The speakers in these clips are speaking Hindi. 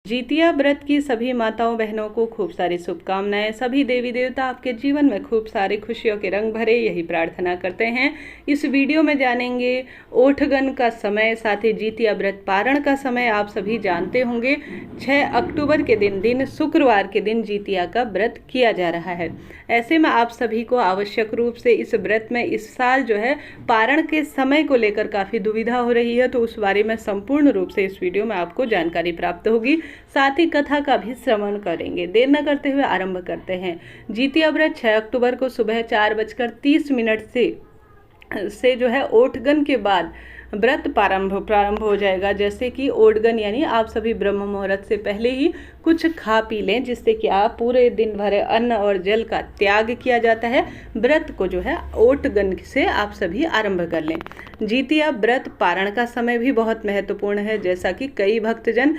जितिया व्रत की सभी माताओं बहनों को खूब सारी शुभकामनाएं। सभी देवी देवता आपके जीवन में खूब सारी खुशियों के रंग भरे, यही प्रार्थना करते हैं। इस वीडियो में जानेंगे ओठगन का समय, साथ ही जितिया व्रत पारण का समय आप सभी जानते होंगे। 6 अक्टूबर के दिन शुक्रवार के दिन जितिया का व्रत किया जा रहा है। ऐसे में आप सभी को आवश्यक रूप से इस व्रत में इस साल जो है पारण के समय को लेकर काफ़ी दुविधा हो रही है, तो उस बारे में संपूर्ण रूप से इस वीडियो में आपको जानकारी प्राप्त होगी। साथ ही कथा का भी श्रवण करेंगे। देर न करते हुए आरंभ करते हैं। जितिया व्रत 6 अक्टूबर को सुबह 4:30 से जो है ओठगन के बाद व्रत प्रारंभ हो जाएगा। जैसे कि ओठगन यानी आप सभी ब्रह्म मुहूर्त से पहले ही कुछ खा पी लें, जिससे कि आप पूरे दिन भर अन्न और जल का त्याग किया जाता है। व्रत को जो है ओठगन से आप सभी आरंभ कर लें। जितिया व्रत पारण का समय भी बहुत महत्वपूर्ण है। जैसा कि कई भक्तजन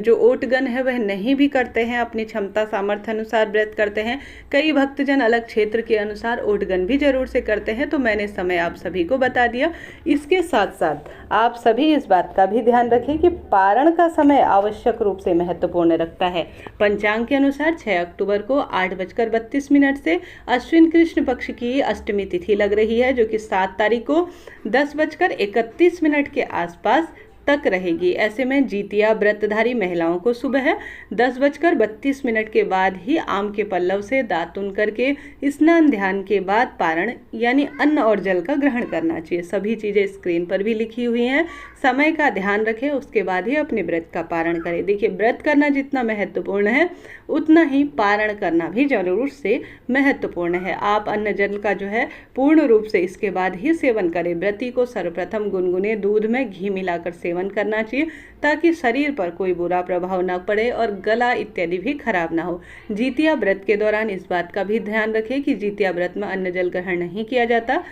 जो ओठगन है वह नहीं भी करते हैं, अपनी क्षमता सामर्थ्य अनुसार व्रत करते हैं। कई भक्तजन अलग क्षेत्र के अनुसार ओठगन भी जरूर से करते हैं, तो मैंने समय आप सभी को बता दिया। इसके साथ साथ आप सभी इस बात का भी ध्यान रखें कि पारण का समय आवश्यक रूप से महत्वपूर्ण रखता है। पंचांग के अनुसार 6 अक्टूबर को 8:32 से अश्विन कृष्ण पक्ष की अष्टमी तिथि लग रही है, जो कि 7 तारीख को 10:31 के आसपास तक रहेगी। ऐसे में जितिया व्रतधारी महिलाओं को सुबह 10:32 के बाद ही आम के पल्लव से दातुन करके स्नान ध्यान के बाद पारण यानी अन्न और जल का ग्रहण करना चाहिए। सभी चीज़ें स्क्रीन पर भी लिखी हुई हैं। समय का ध्यान रखें, उसके बाद ही अपने व्रत का पारण करें। देखिए, व्रत करना जितना महत्वपूर्ण है उतना ही पारण करना भी जरूर से महत्वपूर्ण है। आप अन्न जल का जो है पूर्ण रूप से इसके बाद ही सेवन करें। व्रती को सर्वप्रथम गुनगुने दूध में घी मिलाकर सेवन करना चाहिए, ताकि शरीर पर कोई बुरा प्रभाव न पड़े और गला इत्यादि भी खराब ना हो। जितिया व्रत के दौरान इस बात का भी ध्यान रखें कि जितिया व्रत में अन्न जल ग्रहण नहीं किया जाता।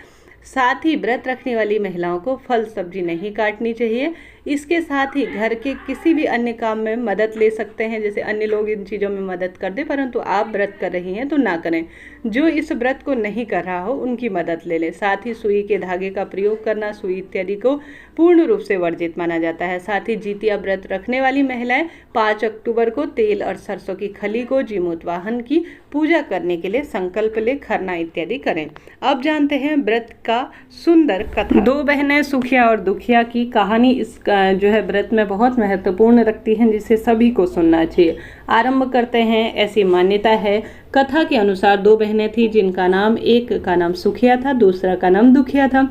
साथ ही व्रत रखने वाली महिलाओं को फल सब्जी नहीं काटनी चाहिए। इसके साथ ही घर के किसी भी अन्य काम में मदद ले सकते हैं, जैसे अन्य लोग इन चीज़ों में मदद कर दे, परंतु आप व्रत कर रही हैं तो ना करें। जो इस व्रत को नहीं कर रहा हो उनकी मदद ले लें। साथ ही सुई के धागे का प्रयोग करना, सुई इत्यादि को पूर्ण रूप से वर्जित माना जाता है। साथ ही जितिया व्रत रखने वाली महिलाएं 5 अक्टूबर को तेल और सरसों की खली को जीमूतवाहन की पूजा करने के लिए संकल्प ले खरना इत्यादि करें। अब जानते हैं व्रत का सुंदर कथा। 2 बहनें सुखिया और दुखिया की कहानी इस जो है व्रत में बहुत महत्वपूर्ण रखती हैं, जिसे सभी को सुनना चाहिए। आरंभ करते हैं। ऐसी मान्यता है, कथा के अनुसार 2 बहनें थीं, जिनका नाम, एक का नाम सुखिया था, दूसरा का नाम दुखिया था।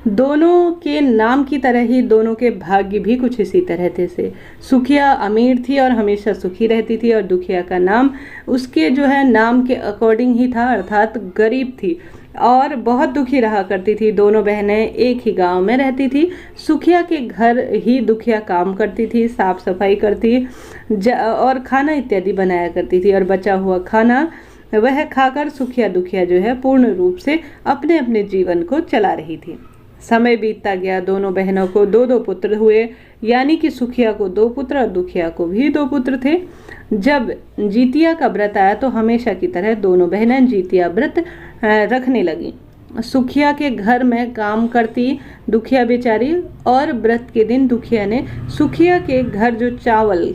दोनों के नाम की तरह ही दोनों के भाग्य भी कुछ इसी तरह थे से। सुखिया अमीर थी और हमेशा सुखी रहती थी, और दुखिया का नाम उसके जो है नाम के अकॉर्डिंग ही था, अर्थात गरीब थी और बहुत दुखी रहा करती थी। दोनों बहनें एक ही गांव में रहती थी। सुखिया के घर ही दुखिया काम करती थी, साफ सफाई करती और खाना इत्यादि बनाया करती थी, और बचा हुआ खाना वह खाकर सुखिया दुखिया जो है पूर्ण रूप से अपने अपने जीवन को चला रही थी। समय बीतता गया। दोनों बहनों को 2 पुत्र हुए, यानी कि सुखिया को 2 पुत्र और दुखिया को भी 2 पुत्र थे। जब जितिया का व्रत आया तो हमेशा की तरह दोनों बहनें जितिया व्रत रखने लगी। सुखिया के घर में काम करती दुखिया बेचारी, और व्रत के दिन दुखिया ने सुखिया के घर जो चावल,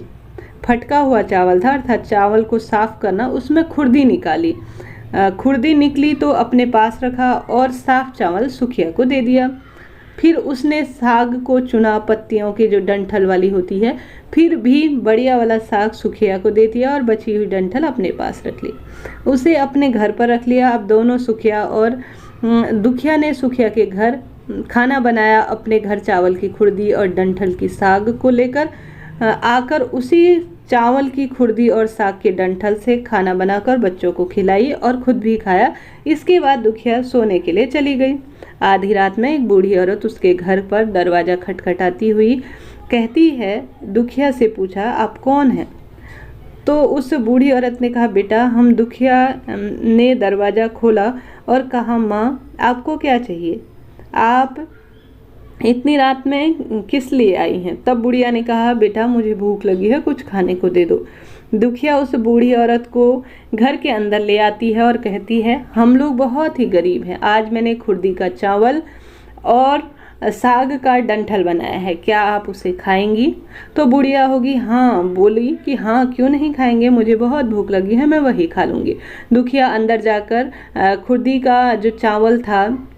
फटका हुआ चावल था, अर्थात चावल को साफ करना, उसमें खुर्दी निकाली। खुर्दी निकली तो अपने पास रखा और साफ चावल सुखिया को दे दिया। फिर उसने साग को चुना, पत्तियों की जो डंठल वाली होती है, फिर भी बढ़िया वाला साग सुखिया को दे दिया और बची हुई डंठल अपने पास रख ली। उसे अपने घर पर रख लिया। अब दोनों सुखिया और दुखिया ने सुखिया के घर खाना बनाया। अपने घर चावल की खुर्दी और डंठल की साग को लेकर आकर उसी चावल की खुर्दी और साग के डंठल से खाना बनाकर बच्चों को खिलाई और खुद भी खाया। इसके बाद दुखिया सोने के लिए चली गई। आधी रात में एक बूढ़ी औरत उसके घर पर दरवाज़ा खटखटाती हुई कहती है, दुखिया से पूछा, आप कौन हैं? तो उस बूढ़ी औरत ने कहा, बेटा, हम दुखिया ने दरवाज़ा खोला और कहा, माँ आपको क्या चाहिए? आप इतनी रात में किस लिए आई हैं? तब बुढ़िया ने कहा, बेटा मुझे भूख लगी है, कुछ खाने को दे दो। दुखिया उस बूढ़ी औरत को घर के अंदर ले आती है और कहती है, हम लोग बहुत ही गरीब हैं। आज मैंने खुर्दी का चावल और साग का डंठल बनाया है, क्या आप उसे खाएंगी? तो बुढ़िया होगी हाँ, बोली कि हाँ क्यों नहीं खाएंगे, मुझे बहुत भूख लगी है, मैं वही खा लूँगी। दुखिया अंदर जाकर खुर्दी का जो चावल था,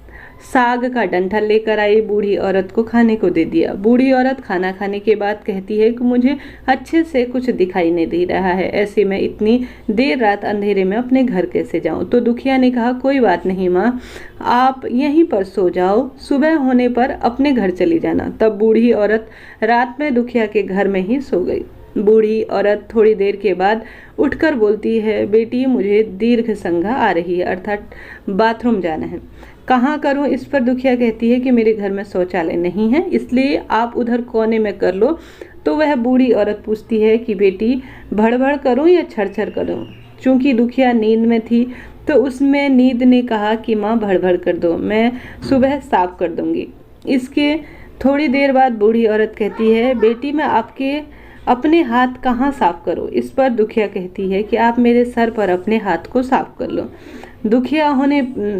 साग का डंठल लेकर आई, बूढ़ी औरत को खाने को दे दिया। बूढ़ी औरत खाना खाने के बाद कहती है कि मुझे अच्छे से कुछ दिखाई नहीं दे रहा है, ऐसे में इतनी देर रात अंधेरे में अपने घर कैसे जाऊं? तो दुखिया ने कहा कोई बात नहीं माँ, आप यहीं पर सो जाओ, सुबह होने पर अपने घर चली जाना। तब बूढ़ी औरत रात में दुखिया के घर में ही सो गई। बूढ़ी औरत थोड़ी देर के बाद उठकर बोलती है, बेटी मुझे दीर्घ संज्ञा आ रही है, अर्थात बाथरूम जाना है, कहाँ करूं? इस पर दुखिया कहती है कि मेरे घर में शौचालय नहीं है, इसलिए आप उधर कोने में कर लो। तो वह बूढ़ी औरत पूछती है कि बेटी भड़बड़ करूं या छरछर करूं? चूंकि दुखिया नींद में थी तो उसमें नींद ने कहा कि माँ भड़बड़ कर दो, मैं सुबह साफ कर दूंगी। इसके थोड़ी देर बाद बूढ़ी औरत कहती है, बेटी मैं आपके अपने हाथ कहाँ साफ करूं? इस पर दुखिया कहती है कि आप मेरे सर पर अपने हाथ को साफ कर लो।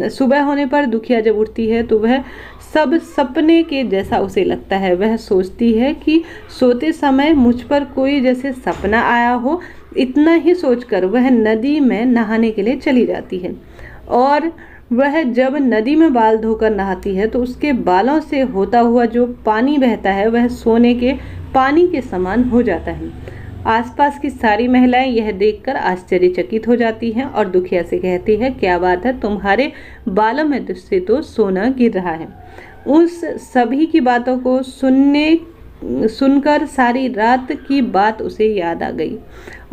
सुबह होने पर दुखिया जब उठती है तो वह सब सपने के जैसा उसे लगता है। वह सोचती है कि सोते समय मुझ पर कोई जैसे सपना आया हो। इतना ही सोचकर वह नदी में नहाने के लिए चली जाती है और वह जब नदी में बाल धोकर नहाती है तो उसके बालों से होता हुआ जो पानी बहता है वह सोने के पानी के समान हो जाता है। आसपास की सारी महिलाएं यह देखकर आश्चर्यचकित हो जाती हैं और दुखिया से कहती है, क्या बात है, तुम्हारे बालों में से तो सोना गिर रहा है। उस सभी की बातों को सुनकर सारी रात की बात उसे याद आ गई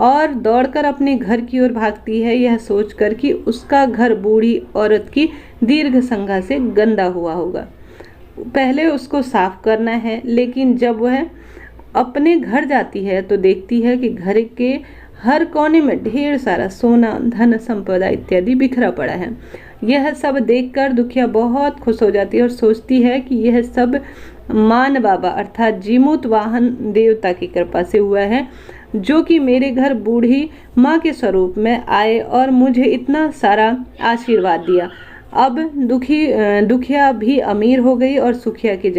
और दौड़कर अपने घर की ओर भागती है, यह सोचकर कि उसका घर बूढ़ी औरत की दीर्घ संज्ञा से गंदा हुआ होगा, पहले उसको साफ करना है। लेकिन जब वह अपने घर जाती है तो देखती है कि घर के हर कोने में ढेर सारा सोना, धन, संपदा इत्यादि बिखरा पड़ा है। यह सब देखकर दुखिया बहुत खुश हो जाती है और सोचती है कि यह सब मान बाबा अर्थात जीमूत वाहन देवता की कृपा से हुआ है, जो कि मेरे घर बूढ़ी माँ के स्वरूप में आए और मुझे इतना सारा आशीर्वाद दिया। अब दुखिया भी अमीर हो गई और सुखिया के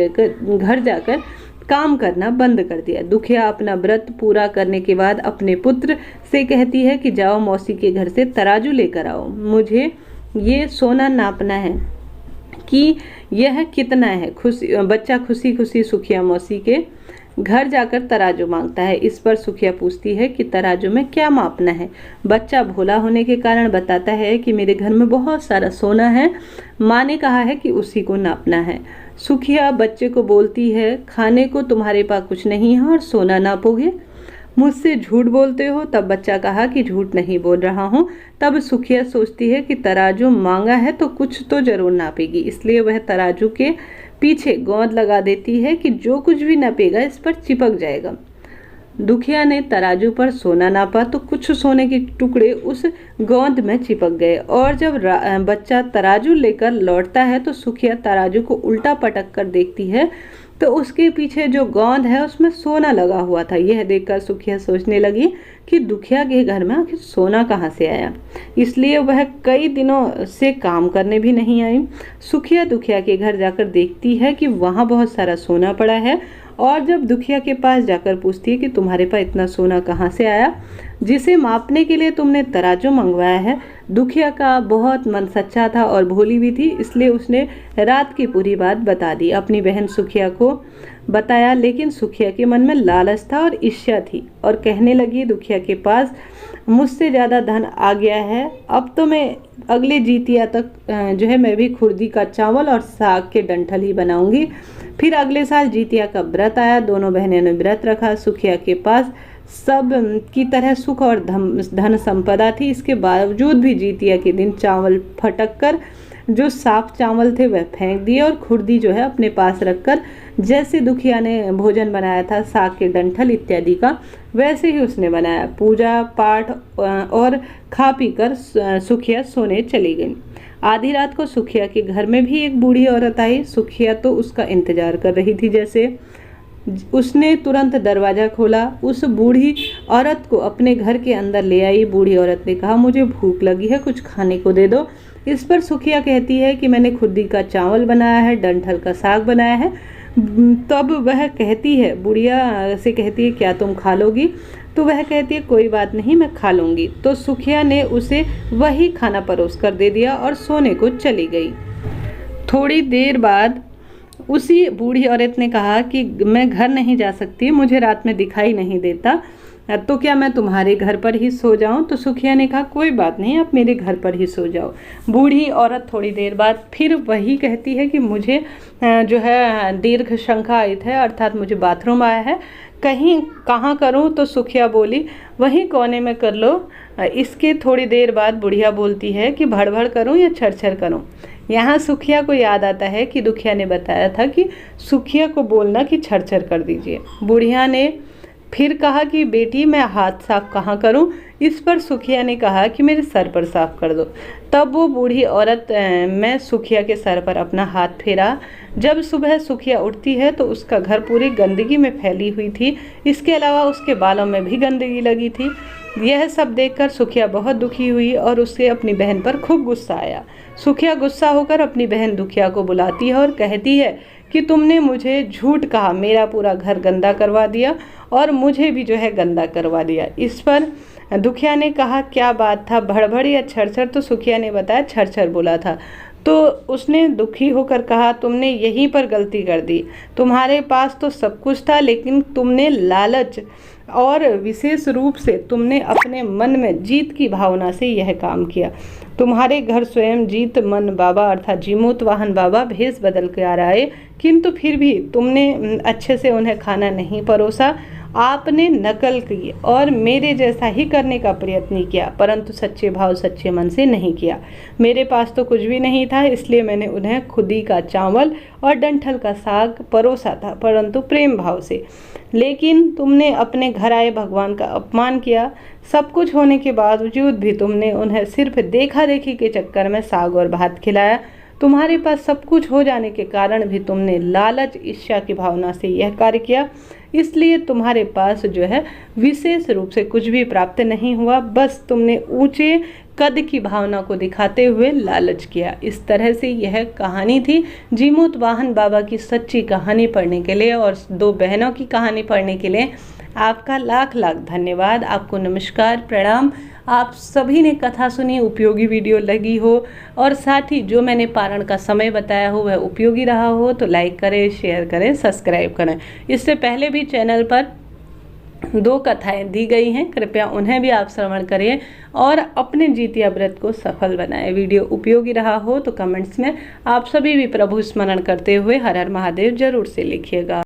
घर जाकर काम करना बंद कर दिया। दुखिया अपना व्रत पूरा करने के बाद अपने पुत्र से कहती है कि जाओ मौसी के घर से तराजू लेकर आओ, मुझे ये सोना नापना है कि यह कितना है। बच्चा खुशी खुशी सुखिया मौसी के घर जाकर तराजू मांगता है। इस पर सुखिया पूछती है कि तराजू में क्या मापना है। बच्चा भोला होने के कारण बताता है कि मेरे घर में बहुत सारा सोना है, माँ ने कहा है कि उसी को नापना है। सुखिया बच्चे को बोलती है, खाने को तुम्हारे पास कुछ नहीं है और सोना नापोगे, मुझसे झूठ बोलते हो। तब बच्चा कहा कि झूठ नहीं बोल रहा हूँ। तब सुखिया सोचती है कि तराजू मांगा है तो कुछ तो जरूर नापेगी, इसलिए वह तराजू के पीछे गोंद लगा देती है कि जो कुछ भी नापेगा इस पर चिपक जाएगा। दुखिया ने तराजू पर सोना नापा तो कुछ सोने के टुकड़े उस गोंद में चिपक गए और जब बच्चा तराजू लेकर लौटता है तो सुखिया तराजू को उल्टा पटक कर देखती है तो उसके पीछे जो गोंद है उसमें सोना लगा हुआ था। यह देखकर सुखिया सोचने लगी कि दुखिया के घर में आखिर सोना कहाँ से आया, इसलिए वह कई दिनों से काम करने भी नहीं आई। सुखिया दुखिया के घर जाकर देखती है कि वहाँ बहुत सारा सोना पड़ा है और जब दुखिया के पास जाकर पूछती है कि तुम्हारे पास इतना सोना कहाँ से आया जिसे मापने के लिए तुमने तराजू मंगवाया है। दुखिया का बहुत मन सच्चा था और भोली भी थी, इसलिए उसने रात की पूरी बात बता दी, अपनी बहन सुखिया को बताया। लेकिन सुखिया के मन में लालच था और ईर्ष्या थी और कहने लगी, दुखिया के पास मुझसे ज़्यादा धन आ गया है, अब तो मैं अगले जितिया तक जो है मैं भी खुर्दी का चावल और साग के डंठल ही बनाऊंगी। फिर अगले साल जितिया का व्रत आया, दोनों बहनों ने व्रत रखा। सुखिया के पास सब की तरह सुख और धन संपदा थी, इसके बावजूद भी जितिया के दिन चावल फटक कर जो साफ चावल थे वह फेंक दिए और खुर्दी जो है अपने पास रखकर जैसे दुखिया ने भोजन बनाया था साग के डंठल इत्यादि का, वैसे ही उसने बनाया। पूजा पाठ और खा पी कर सुखिया सोने चली गई। आधी रात को सुखिया के घर में भी एक बूढ़ी औरत आई। सुखिया तो उसका इंतजार कर रही थी, जैसे उसने तुरंत दरवाज़ा खोला, उस बूढ़ी औरत को अपने घर के अंदर ले आई। बूढ़ी औरत ने कहा, मुझे भूख लगी है, कुछ खाने को दे दो। इस पर सुखिया कहती है कि मैंने खुदी का चावल बनाया है, डंठल का साग बनाया है। तब वह कहती है, बुढ़िया से कहती है, क्या तुम खा लोगी? तो वह कहती है, कोई बात नहीं, मैं खा लूँगी। तो सुखिया ने उसे वही खाना परोस कर दे दिया और सोने को चली गई। थोड़ी देर बाद उसी बूढ़ी औरत ने कहा कि मैं घर नहीं जा सकती, मुझे रात में दिखाई नहीं देता, तो क्या मैं तुम्हारे घर पर ही सो जाऊं? तो सुखिया ने कहा, कोई बात नहीं, आप मेरे घर पर ही सो जाओ। बूढ़ी औरत थोड़ी देर बाद फिर वही कहती है कि मुझे जो है दीर्घ शंकायित है, अर्थात मुझे बाथरूम आया है, कहीं कहाँ करूं? तो सुखिया बोली, वहीं कोने में कर लो। इसके थोड़ी देर बाद बुढ़िया बोलती है कि भड़भड़ करूं या छरछर करूं? यहाँ सुखिया को याद आता है कि दुखिया ने बताया था कि सुखिया को बोलना कि छरछर कर दीजिए। बुढ़िया ने फिर कहा कि बेटी मैं हाथ साफ कहाँ करूं? इस पर सुखिया ने कहा कि मेरे सर पर साफ कर दो। तब वो बूढ़ी औरत मैं सुखिया के सर पर अपना हाथ फेरा। जब सुबह सुखिया उठती है तो उसका घर पूरी गंदगी में फैली हुई थी, इसके अलावा उसके बालों में भी गंदगी लगी थी। यह सब देखकर सुखिया बहुत दुखी हुई और उससे अपनी बहन पर खूब गुस्सा आया। सुखिया गुस्सा होकर अपनी बहन दुखिया को बुलाती है और कहती है कि तुमने मुझे झूठ कहा, मेरा पूरा घर गंदा करवा दिया और मुझे भी जो है गंदा करवा दिया। इस पर दुखिया ने कहा, क्या बात था, भड़भड़ या छरछर? तो सुखिया ने बताया, छरछर बोला था। तो उसने दुखी होकर कहा, तुमने यहीं पर गलती कर दी, तुम्हारे पास तो सब कुछ था, लेकिन तुमने लालच और विशेष रूप से तुमने अपने मन में जीत की भावना से यह काम किया। तुम्हारे घर स्वयं जीत मन बाबा अर्थात जीमूत वाहन बाबा भेष बदल कर आ रहे, किंतु फिर भी तुमने अच्छे से उन्हें खाना नहीं परोसा, आपने नकल की और मेरे जैसा ही करने का प्रयत्न किया, परंतु सच्चे भाव सच्चे मन से नहीं किया। मेरे पास तो कुछ भी नहीं था, इसलिए मैंने उन्हें खुदी का चावल और डंठल का साग परोसा था, परंतु प्रेम भाव से। लेकिन तुमने अपने घर आए भगवान का अपमान किया। सब कुछ होने के बावजूद भी तुमने उन्हें सिर्फ देखा देखी के चक्कर में साग और भात खिलाया। तुम्हारे पास सब कुछ हो जाने के कारण भी तुमने लालच ईर्ष्या की भावना से यह कार्य किया, इसलिए तुम्हारे पास जो है विशेष रूप से कुछ भी प्राप्त नहीं हुआ, बस तुमने ऊंचे कद की भावना को दिखाते हुए लालच किया। इस तरह से यह कहानी थी। जीमूत वाहन बाबा की सच्ची कहानी पढ़ने के लिए और दो बहनों की कहानी पढ़ने के लिए आपका लाख लाख धन्यवाद। आपको नमस्कार, प्रणाम। आप सभी ने कथा सुनी, उपयोगी वीडियो लगी हो और साथ ही जो मैंने पारण का समय बताया हो वह उपयोगी रहा हो तो लाइक करें, शेयर करें, सब्सक्राइब करें। इससे पहले भी चैनल पर 2 कथाएं दी गई हैं, कृपया उन्हें भी आप श्रवण करें और अपने जितिया व्रत को सफल बनाएं। वीडियो उपयोगी रहा हो तो कमेंट्स में आप सभी भी प्रभु स्मरण करते हुए हर हर महादेव जरूर से लिखिएगा।